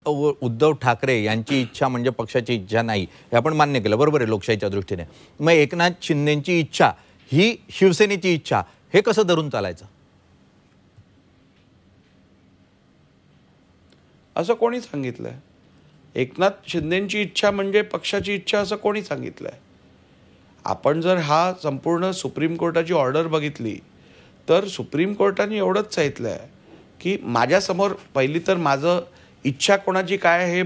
उद्धव ठाकरे यांची इच्छा म्हणजे पक्षाची इच्छा नाही, हे आपण मान्य केलं, बरोबर आहे लोकशाहीच्या दृष्टीने. मग एकनाथ शिंदेची इच्छा ही शिवसेनेची इच्छा, हे कसं धरून चालायचं? असं कोणी सांगितलंय? एकनाथ शिंदेची इच्छा म्हणजे पक्षाची इच्छा असं कोणी सांगितलंय? आपण जर हा संपूर्ण सुप्रीम कोर्टाची ऑर्डर बघितली तर सुप्रीम कोर्टाने एवढंच सांगितलंय की माझ्यासमोर पहिली तर माझं इच्छा कोणाची काय आहे,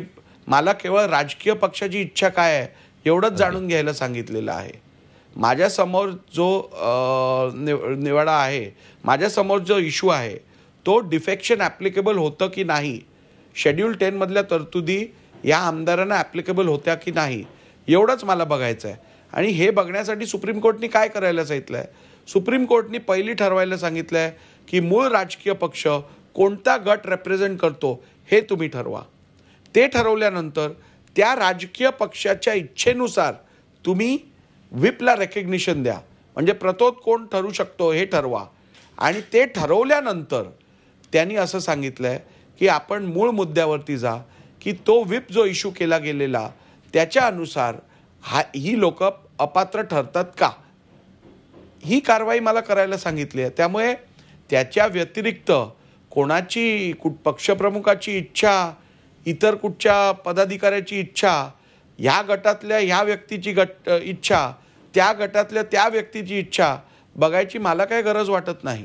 मला केवळ राजकीय पक्षाची इच्छा काय आहे एवढंच जाणून घ्यायला सांगितलेलं आहे. माझ्यासमोर जो निवाडा आहे, माझ्यासमोर जो इश्यू आहे तो डिफेक्शन ॲप्लिकेबल होतं की नाही, शेड्यूल 10 मधल्या तरतुदी या आमदारांना ॲप्लिकेबल होत्या की नाही, एवढंच मला बघायचं आहे. आणि हे बघण्यासाठी सुप्रीम कोर्टने काय करायला सांगितलं आहे? सुप्रीम कोर्टने पहिली ठरवायला सांगितलं आहे की मूळ राजकीय पक्ष कोणता गट रिप्रेझेंट करतो हे तुम्ही ठरवा. ते ठरवल्यानंतर त्या राजकीय पक्षाच्या इच्छेनुसार तुम्ही व्हिपला रेकग्निशन द्या, म्हणजे प्रतोद कोण ठरू शकतो हे ठरवा. आणि ते ठरवल्यानंतर त्यांनी असं सांगितलं आहे की आपण मूळ मुद्द्यावरती जा की तो व्हिप जो इश्यू केला गेलेला त्याच्या अनुसार ही लोक अपात्र ठरतात का, ही कारवाई मला करायला सांगितली आहे. त्यामुळे त्याच्या व्यतिरिक्त कोणाची पक्षप्रमुखाची इच्छा, इतर कुठच्या पदाधिकाऱ्याची इच्छा, ह्या गटातल्या ह्या व्यक्तीची इच्छा, त्या गटातल्या त्या व्यक्तीची इच्छा बघायची मला काही गरज वाटत नाही.